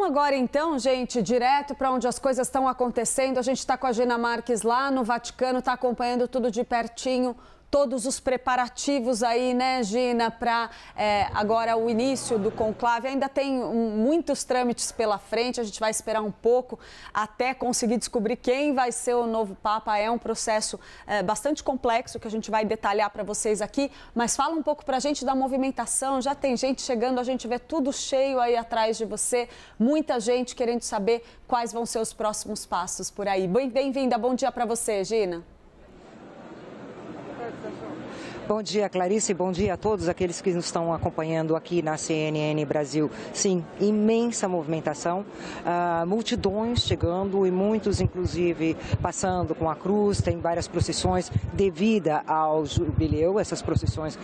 Vamos agora então, gente, direto para onde as coisas estão acontecendo. A gente está com a Gina Marques lá no Vaticano, está acompanhando tudo de pertinho. Todos os preparativos aí, né, Gina, para agora o início do conclave. Ainda tem muitos trâmites pela frente, a gente vai esperar um pouco até conseguir descobrir quem vai ser o novo Papa. É um processo bastante complexo que a gente vai detalhar para vocês aqui, mas fala um pouco para a gente da movimentação. Já tem gente chegando, a gente vê tudo cheio aí atrás de você, muita gente querendo saber quais vão ser os próximos passos por aí. Bem-vinda, bom dia para você, Gina. Bom dia, Clarice. Bom dia a todos aqueles que nos estão acompanhando aqui na CNN Brasil. Sim, imensa movimentação, multidões chegando e muitos, inclusive, passando com a cruz. Tem várias procissões devido ao jubileu. Essas procissões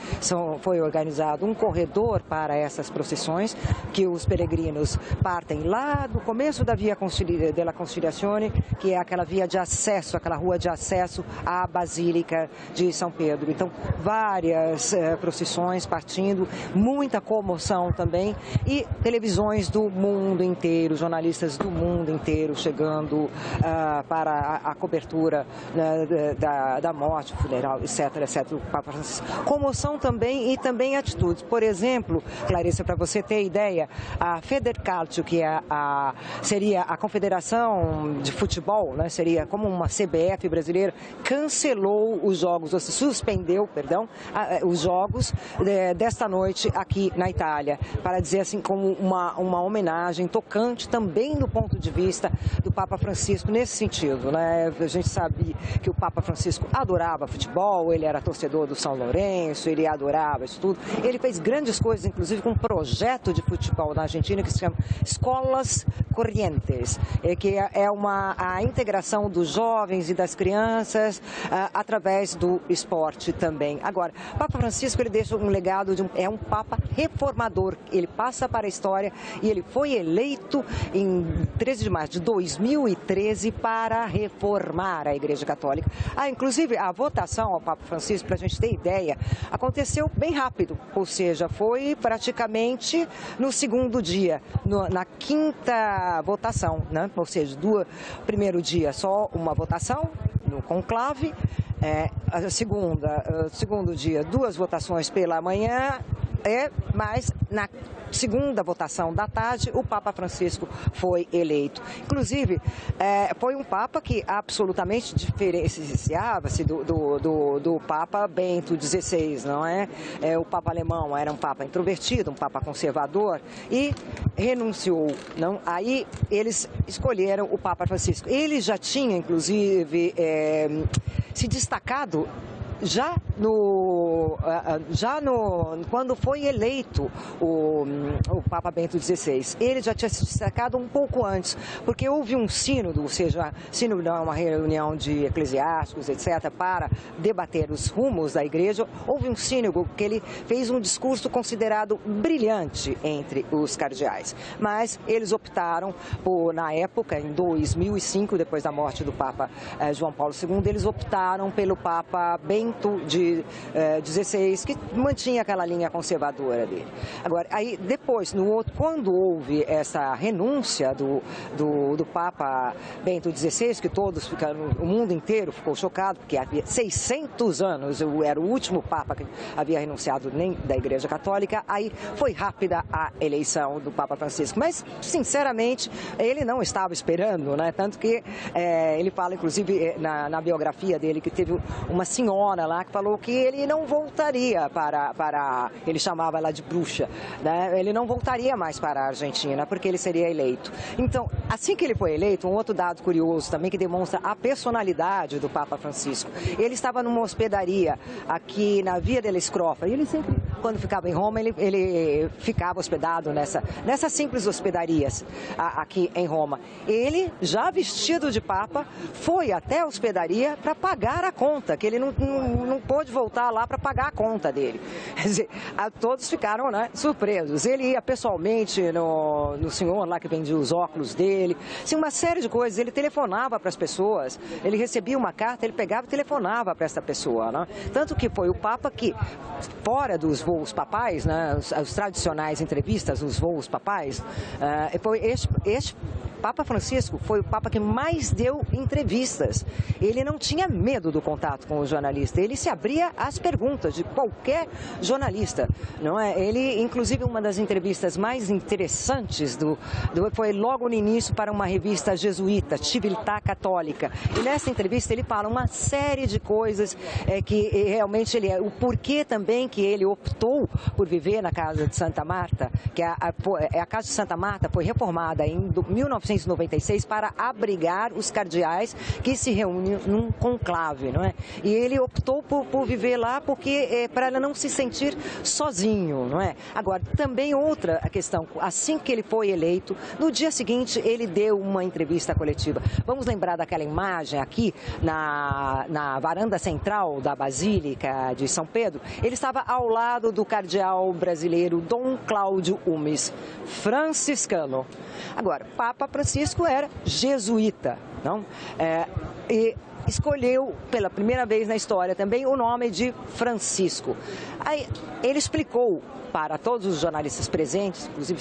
foi organizado um corredor para essas procissões, que os peregrinos partem lá do começo da Via della Conciliazione, que é aquela via de acesso, aquela rua de acesso à Basílica de São Pedro. Então, várias procissões partindo, muita comoção também e televisões do mundo inteiro, jornalistas do mundo inteiro chegando para a cobertura da morte, funeral, etc, do Papa Francisco. Comoção também e também atitudes. Por exemplo, Clarissa, para você ter ideia, a Federcalcio, que seria a Confederação de Futebol, né, seria como uma CBF brasileira, cancelou os jogos, ou se suspendeu, perdão, os jogos desta noite aqui na Itália, para dizer assim, como uma homenagem tocante também do ponto de vista do Papa Francisco nesse sentido, né? A gente sabe que o Papa Francisco adorava futebol, ele era torcedor do São Lourenço, ele adorava isso tudo. Ele fez grandes coisas, inclusive com um projeto de futebol na Argentina que se chama Escolas Corrientes, que é a integração dos jovens e das crianças através do esporte também. Agora, o Papa Francisco, ele deixa um legado é um Papa reformador. Ele passa para a história e ele foi eleito em 13 de março de 2013 para reformar a Igreja Católica. Inclusive, a votação ao Papa Francisco, para a gente ter ideia, aconteceu bem rápido, ou seja, foi praticamente no segundo dia, na quinta votação, né? Ou seja, primeiro dia só uma votação no conclave, segundo dia, 2 votações pela manhã, mas na segunda votação da tarde, o Papa Francisco foi eleito. Inclusive, foi um Papa que absolutamente diferenciava-se do Papa Bento XVI, não é? O Papa alemão era um Papa introvertido, um Papa conservador e renunciou. Não? Aí eles escolheram o Papa Francisco. Ele já tinha, inclusive, se destacado quando foi eleito o Papa Bento XVI. Ele já tinha se destacado um pouco antes, porque houve um sínodo, ou seja, sínodo é uma reunião de eclesiásticos, etc., para debater os rumos da igreja. Houve um sínodo que ele fez um discurso considerado brilhante entre os cardeais, mas eles optaram por, na época, em 2005, depois da morte do Papa João Paulo II, eles optaram pelo Papa Bento de 16, que mantinha aquela linha conservadora dele. Agora, aí depois, quando houve essa renúncia do Papa Bento XVI, que todos ficaram, o mundo inteiro ficou chocado, porque havia 600 anos, era o último Papa que havia renunciado da Igreja Católica, aí foi rápida a eleição do Papa Francisco. Mas, sinceramente, ele não estava esperando, né? Tanto que ele fala, inclusive, na biografia dele, que teve uma senhora lá que falou que ele não voltaria ele chamava ela de bruxa, né? Ele não voltaria mais para a Argentina, porque ele seria eleito. Então, assim que ele foi eleito, um outro dado curioso também que demonstra a personalidade do Papa Francisco. Ele estava numa hospedaria aqui na Via della Scrofa, e ele sempre, quando ficava em Roma, ele ficava hospedado nessas simples hospedarias aqui em Roma. Ele, já vestido de Papa, foi até a hospedaria para pagar a conta, que ele não pôde voltar lá para pagar a conta dele. Quer dizer, todos ficaram, né, surpresos. Ele ia pessoalmente no senhor lá que vendia os óculos dele, assim, uma série de coisas. Ele telefonava para as pessoas, ele recebia uma carta, ele pegava e telefonava para essa pessoa, né? Tanto que foi o Papa que, fora dos voos papais, né, as tradicionais entrevistas, os voos papais, este Papa Francisco foi o Papa que mais deu entrevistas. Ele não tinha medo do contato com o jornalista, ele se abria às perguntas de qualquer jornalista, não é? Ele, inclusive, uma das entrevistas mais interessantes foi logo no início para uma revista jesuíta, Civiltà Católica. E nessa entrevista ele fala uma série de coisas que realmente o porquê também que ele optou por viver na Casa de Santa Marta, que a Casa de Santa Marta foi reformada em 1996 para abrigar os cardeais que se reúnem num conclave, não é? E ele optou por viver lá porque para ela não se sentir sozinho, não é? Agora, também outra questão, assim que ele foi eleito, no dia seguinte ele deu uma entrevista coletiva. Vamos lembrar daquela imagem aqui na varanda central da Basílica de São Pedro? Ele estava ao lado do cardeal brasileiro Dom Cláudio Umes, franciscano. Agora, Papa Francisco era jesuíta, não? E escolheu pela primeira vez na história também o nome de Francisco. Aí ele explicou para todos os jornalistas presentes, inclusive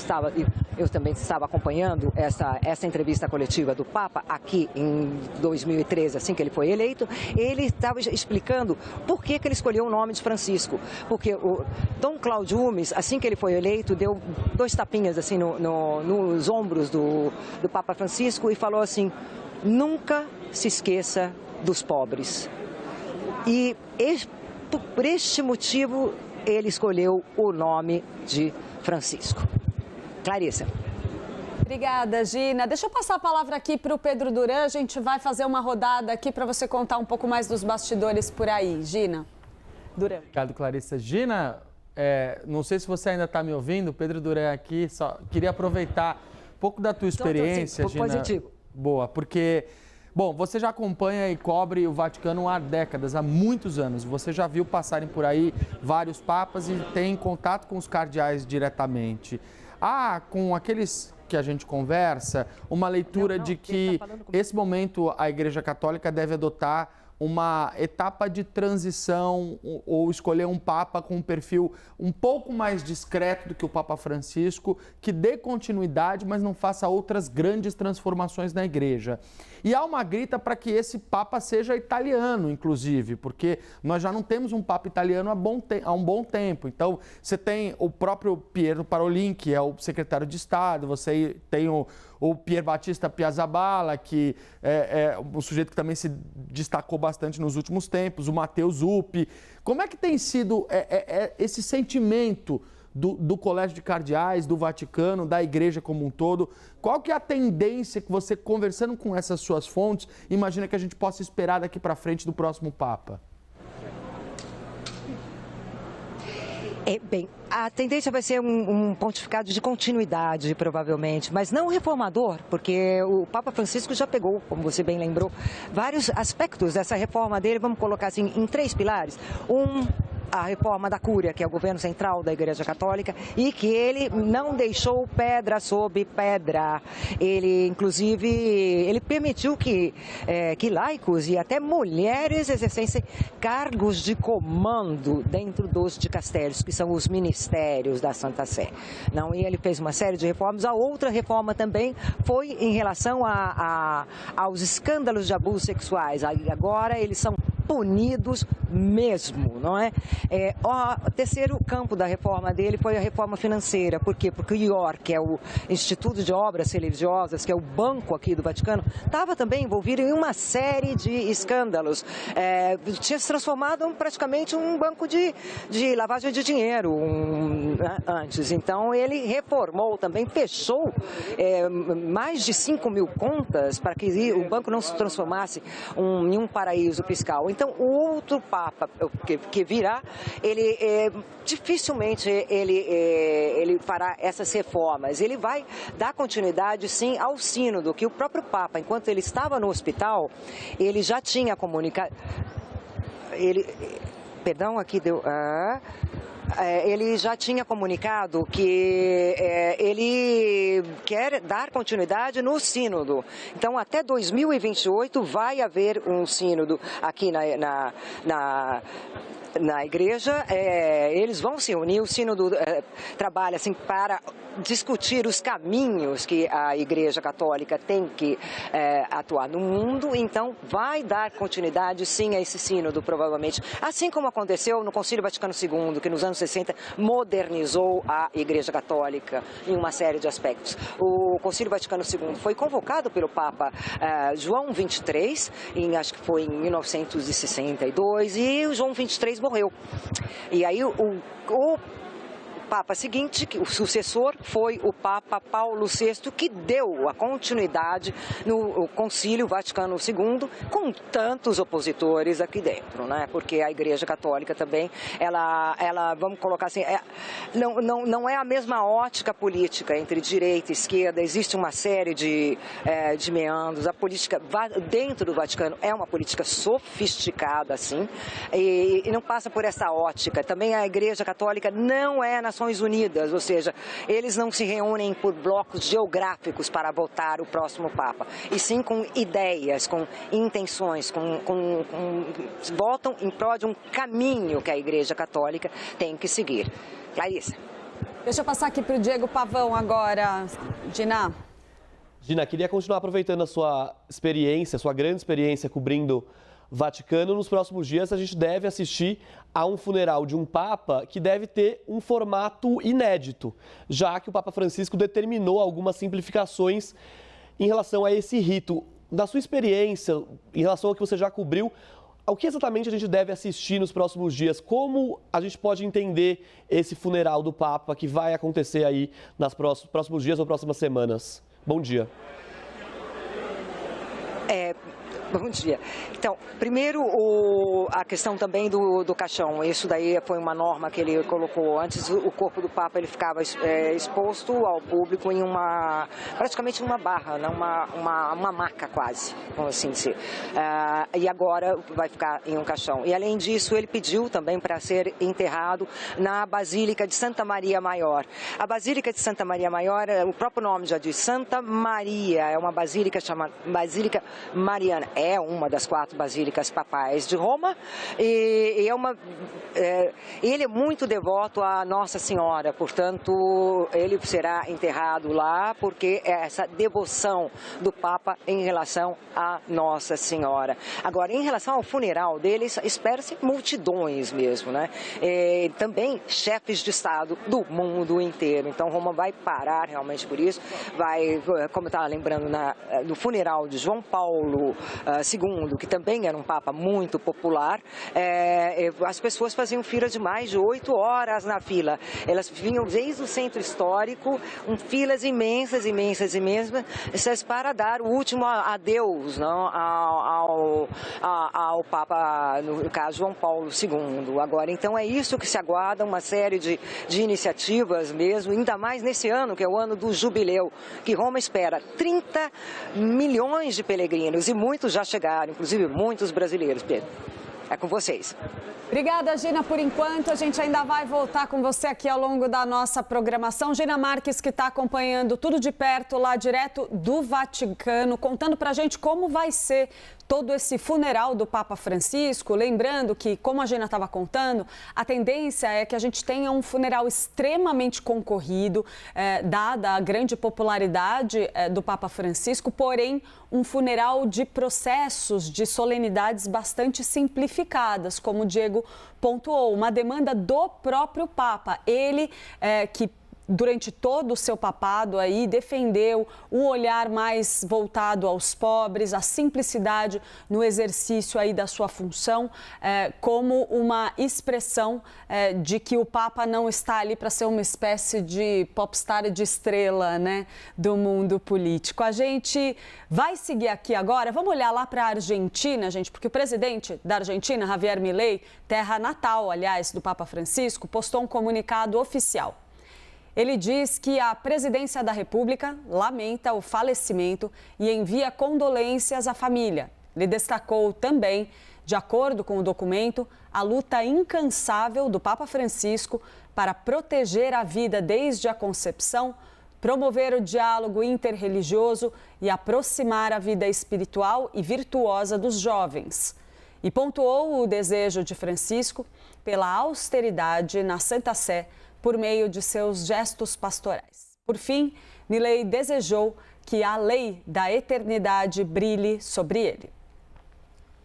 eu também estava acompanhando essa entrevista coletiva do Papa aqui em 2013, assim que ele foi eleito. Ele estava explicando por que ele escolheu o nome de Francisco, porque o Dom Cláudio Umes, assim que ele foi eleito, deu 2 tapinhas assim nos ombros do Papa Francisco e falou assim: nunca se esqueça dos pobres. E por este motivo ele escolheu o nome de Francisco. Clarissa. Obrigada, Gina. Deixa eu passar a palavra aqui para o Pedro Duran. A gente vai fazer uma rodada aqui para você contar um pouco mais dos bastidores por aí. Gina. Duran. Obrigado, Clarissa. Gina, não sei se você ainda está me ouvindo. Pedro Duran aqui. Só queria aproveitar um pouco da tua experiência, Gina. Positivo. Boa, porque... Bom, você já acompanha e cobre o Vaticano há décadas, há muitos anos. Você já viu passarem por aí vários papas e tem contato com os cardeais diretamente. Com aqueles que a gente conversa, uma leitura de que esse momento a Igreja Católica deve adotar uma etapa de transição ou escolher um Papa com um perfil um pouco mais discreto do que o Papa Francisco, que dê continuidade, mas não faça outras grandes transformações na Igreja. E há uma grita para que esse Papa seja italiano, inclusive, porque nós já não temos um Papa italiano há um bom tempo. Então, você tem o próprio Piero Parolin, que é o secretário de Estado, você tem o Pier Battista Piazzaballa, que é um sujeito que também se destacou bastante nos últimos tempos, o Matteo Zuppi. Como é que tem sido esse sentimento do Colégio de Cardeais, do Vaticano, da Igreja como um todo? Qual que é a tendência que você, conversando com essas suas fontes, imagina que a gente possa esperar daqui para frente do próximo Papa? Bem, a tendência vai ser um pontificado de continuidade, provavelmente, mas não reformador, porque o Papa Francisco já pegou, como você bem lembrou, vários aspectos dessa reforma dele, vamos colocar assim, em 3 pilares. A reforma da Cúria, que é o governo central da Igreja Católica, e que ele não deixou pedra sobre pedra. Ele, inclusive, ele permitiu que laicos e até mulheres exercessem cargos de comando dentro dos dicastérios, que são os ministérios da Santa Sé. Não, e ele fez uma série de reformas. A outra reforma também foi em relação aos escândalos de abusos sexuais. Agora eles são punidos mesmo, não é? O terceiro campo da reforma dele foi a reforma financeira. Por quê? Porque o IOR, que é o Instituto de Obras Religiosas, que é o banco aqui do Vaticano, estava também envolvido em uma série de escândalos. Tinha se transformado praticamente um banco de lavagem de dinheiro antes. Então, ele reformou também, fechou mais de 5 mil contas para que o banco não se transformasse em um paraíso fiscal. Então, o outro Papa que virá, ele dificilmente ele fará essas reformas. Ele vai dar continuidade, sim, ao sínodo, que o próprio Papa, enquanto ele estava no hospital, ele já tinha comunicado... ele já tinha comunicado que ele quer dar continuidade no sínodo. Então, até 2028 vai haver um sínodo aqui na igreja, eles vão se unir, o sínodo trabalha assim para discutir os caminhos que a Igreja Católica tem que atuar no mundo, então vai dar continuidade sim a esse sínodo, provavelmente, assim como aconteceu no Concílio Vaticano II, que nos anos 60 modernizou a Igreja Católica em uma série de aspectos. O Concílio Vaticano II foi convocado pelo Papa João XXIII, acho que foi em 1962, e o João XXIII morreu. E aí o Papa seguinte, o sucessor, foi o Papa Paulo VI, que deu a continuidade no Concílio Vaticano II, com tantos opositores aqui dentro, né? Porque a Igreja Católica também, ela vamos colocar assim, não é a mesma ótica política entre direita e esquerda, existe uma série de meandros. A política dentro do Vaticano é uma política sofisticada, assim, e não passa por essa ótica. Também a Igreja Católica não é Nações Unidas, ou seja, eles não se reúnem por blocos geográficos para votar o próximo Papa, e sim com ideias, com intenções, votam em prol de um caminho que a Igreja Católica tem que seguir. Clarissa. Deixa eu passar aqui para o Diego Pavão agora. Gina. Gina, queria continuar aproveitando a sua experiência, sua grande experiência cobrindo Vaticano. Nos próximos dias a gente deve assistir a um funeral de um Papa que deve ter um formato inédito, já que o Papa Francisco determinou algumas simplificações em relação a esse rito. Da sua experiência, em relação ao que você já cobriu, ao que exatamente a gente deve assistir nos próximos dias? Como a gente pode entender esse funeral do Papa que vai acontecer aí nos próximos dias ou próximas semanas? Bom dia. Bom dia. Então, primeiro a questão também do caixão. Isso daí foi uma norma que ele colocou. Antes o corpo do Papa ele ficava exposto ao público em praticamente uma barra, né? uma maca quase, vamos assim dizer. E agora vai ficar em um caixão. E além disso, ele pediu também para ser enterrado na Basílica de Santa Maria Maior. A Basílica de Santa Maria Maior, o próprio nome já diz, Santa Maria, é uma basílica chamada Basílica Mariana. É uma das 4 basílicas papais de Roma e ele é muito devoto à Nossa Senhora, portanto ele será enterrado lá porque é essa devoção do Papa em relação à Nossa Senhora. Agora, em relação ao funeral dele, espera-se multidões mesmo, né? Também chefes de Estado do mundo inteiro. Então Roma vai parar realmente por isso. Vai, como eu estava lembrando, no funeral de João Paulo II, que também era um Papa muito popular, as pessoas faziam fila de mais de 8 horas na fila. Elas vinham desde o centro histórico, filas imensas para dar o último adeus, não, ao Papa, no caso João Paulo II. Agora, então é isso que se aguarda, uma série de iniciativas mesmo, ainda mais nesse ano, que é o ano do jubileu, que Roma espera 30 milhões de peregrinos, e muitos já chegaram, inclusive muitos brasileiros. Pedro, é com vocês. Obrigada, Gina, por enquanto. A gente ainda vai voltar com você aqui ao longo da nossa programação. Gina Marques, que está acompanhando tudo de perto, lá direto do Vaticano, contando pra gente como vai ser todo esse funeral do Papa Francisco. Lembrando que, como a Gina estava contando, a tendência é que a gente tenha um funeral extremamente concorrido, dada a grande popularidade do Papa Francisco, porém um funeral de processos, de solenidades bastante simplificadas, como o Diego pontuou, uma demanda do próprio Papa. Ele que durante todo o seu papado aí defendeu um olhar mais voltado aos pobres, a simplicidade no exercício aí da sua função, como uma expressão de que o Papa não está ali para ser uma espécie de popstar de estrela, né, do mundo político. A gente vai seguir aqui agora, vamos olhar lá para a Argentina, gente, porque o presidente da Argentina, Javier Milei, terra natal, aliás, do Papa Francisco, postou um comunicado oficial. Ele diz que a presidência da República lamenta o falecimento e envia condolências à família. Ele destacou também, de acordo com o documento, a luta incansável do Papa Francisco para proteger a vida desde a concepção, promover o diálogo interreligioso e aproximar a vida espiritual e virtuosa dos jovens. E pontuou o desejo de Francisco pela austeridade na Santa Sé por meio de seus gestos pastorais. Por fim, Milei desejou que a lei da eternidade brilhe sobre ele.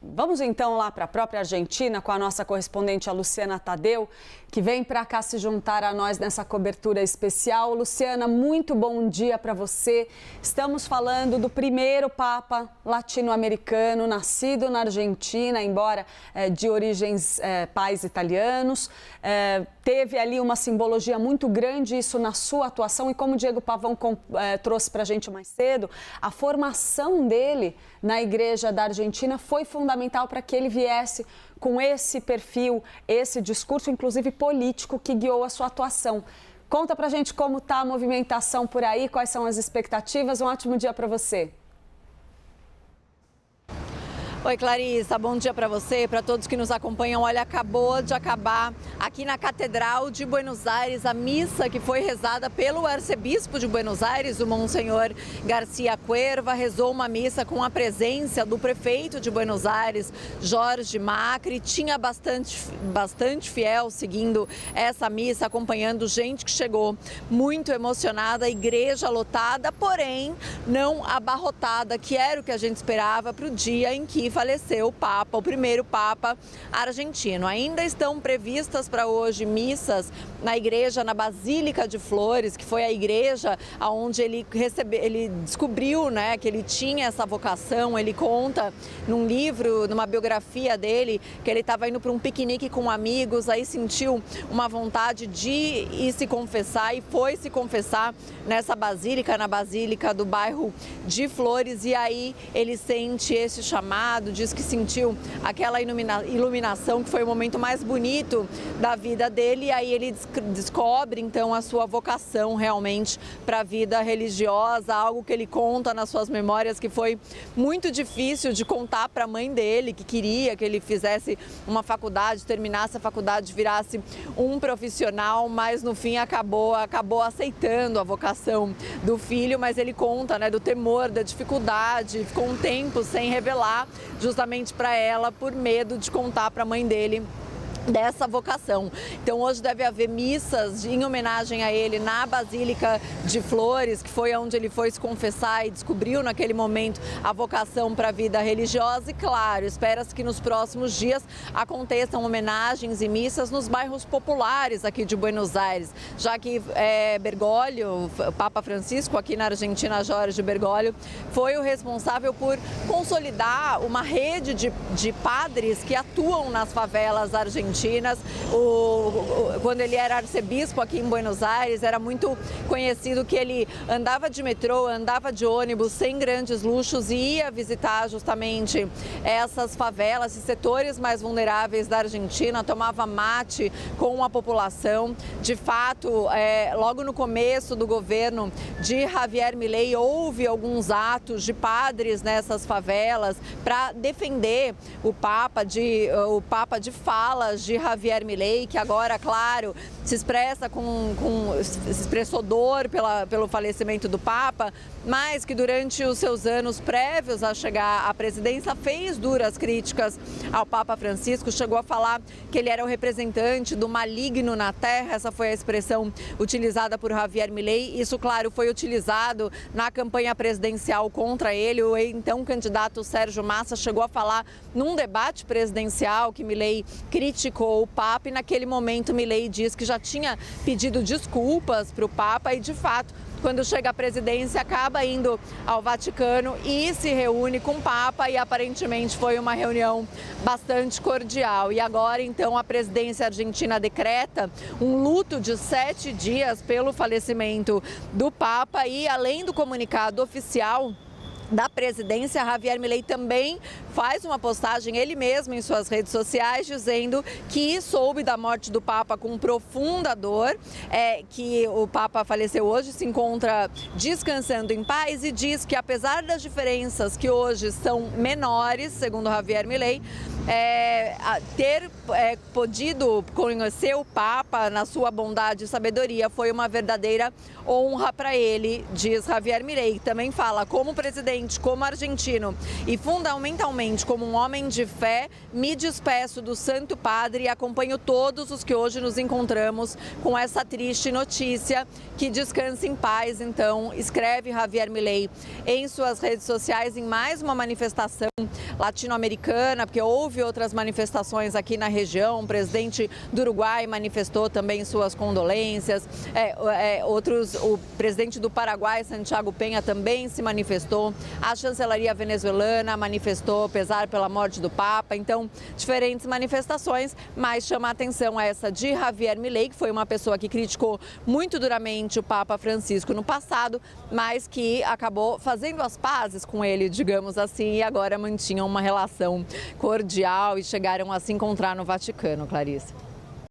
Vamos então lá para a própria Argentina com a nossa correspondente, a Luciana Tadeu, que vem para cá se juntar a nós nessa cobertura especial. Luciana, muito bom dia para você. Estamos falando do primeiro Papa latino-americano nascido na Argentina, embora de origens pais italianos. Teve ali uma simbologia muito grande isso na sua atuação e, como o Diego Pavão trouxe para a gente mais cedo, a formação dele na Igreja da Argentina foi fundamental para que ele viesse com esse perfil, esse discurso, inclusive político, que guiou a sua atuação. Conta pra gente como está a movimentação por aí, quais são as expectativas. Um ótimo dia para você. Oi, Clarissa, bom dia para você e para todos que nos acompanham. Olha, acabou de acabar aqui na Catedral de Buenos Aires a missa que foi rezada pelo arcebispo de Buenos Aires, o Monsenhor Garcia Cuerva. Rezou uma missa com a presença do prefeito de Buenos Aires, Jorge Macri. Tinha bastante fiel seguindo essa missa, acompanhando gente que chegou muito emocionada, igreja lotada, porém não abarrotada, que era o que a gente esperava para o dia em que faleceu o Papa, o primeiro Papa argentino. Ainda estão previstas para hoje missas na igreja, na Basílica de Flores, que foi a igreja onde ele descobriu, né, que ele tinha essa vocação. Ele conta num livro, numa biografia dele, que ele estava indo para um piquenique com amigos, aí sentiu uma vontade de ir se confessar e foi se confessar nessa basílica, na Basílica do bairro de Flores, e aí ele sente esse chamado, diz que sentiu aquela iluminação, que foi o momento mais bonito da vida dele, e aí ele descobre então a sua vocação realmente para a vida religiosa, algo que ele conta nas suas memórias que foi muito difícil de contar para a mãe dele, que queria que ele fizesse uma faculdade, terminasse a faculdade, virasse um profissional, mas no fim acabou aceitando a vocação do filho, mas ele conta, né, do temor, da dificuldade, ficou um tempo sem revelar justamente para ela, por medo de contar para a mãe dele dessa vocação. Então hoje deve haver missas em homenagem a ele na Basílica de Flores, que foi onde ele foi se confessar e descobriu naquele momento a vocação para a vida religiosa. E claro, espera-se que nos próximos dias aconteçam homenagens e missas nos bairros populares aqui de Buenos Aires, já que Bergoglio, o Papa Francisco aqui na Argentina, Jorge Bergoglio, foi o responsável por consolidar uma rede de padres que atuam nas favelas argentinas. Quando ele era arcebispo aqui em Buenos Aires, era muito conhecido que ele andava de metrô, andava de ônibus, sem grandes luxos, e ia visitar justamente essas favelas, esses setores mais vulneráveis da Argentina, tomava mate com a população. De fato, logo no começo do governo de Javier Milei, houve alguns atos de padres nessas favelas para defender o Papa de falas de Javier Milei, que agora, claro, se expressou dor pelo falecimento do Papa, mas que durante os seus anos prévios a chegar à presidência fez duras críticas ao Papa Francisco, chegou a falar que ele era o representante do maligno na terra. Essa foi a expressão utilizada por Javier Milei. Isso, claro, foi utilizado na campanha presidencial contra ele. O então candidato Sérgio Massa chegou a falar num debate presidencial que Milei criticou o Papa, e naquele momento Milei diz que já tinha pedido desculpas para o Papa e, de fato, quando chega à presidência, acaba indo ao Vaticano e se reúne com o Papa, e aparentemente foi uma reunião bastante cordial. E agora, então, a presidência argentina decreta um luto de 7 dias pelo falecimento do Papa, e além do comunicado oficial da presidência, Javier Milei também faz uma postagem, ele mesmo, em suas redes sociais, dizendo que soube da morte do Papa com profunda dor, que o Papa faleceu hoje, se encontra descansando em paz, e diz que, apesar das diferenças que hoje são menores, segundo Javier Milei, ter podido conhecer o Papa na sua bondade e sabedoria foi uma verdadeira honra para ele, diz Javier Milei. Também fala, como presidente, como argentino e fundamentalmente pessoalmente, como um homem de fé, me despeço do Santo Padre e acompanho todos os que hoje nos encontramos com essa triste notícia. Que descanse em paz, então, escreve Javier Milei em suas redes sociais em mais uma manifestação latino-americana, porque houve outras manifestações aqui na região. O presidente do Uruguai manifestou também suas condolências, o presidente do Paraguai, Santiago Peña, também se manifestou, a chancelaria venezuelana manifestou pesar pela morte do Papa. Então, diferentes manifestações, mas chama a atenção essa de Javier Milei, que foi uma pessoa que criticou muito duramente o Papa Francisco no passado, mas que acabou fazendo as pazes com ele, digamos assim, e agora mantinham uma relação cordial e chegaram a se encontrar no Vaticano, Clarice.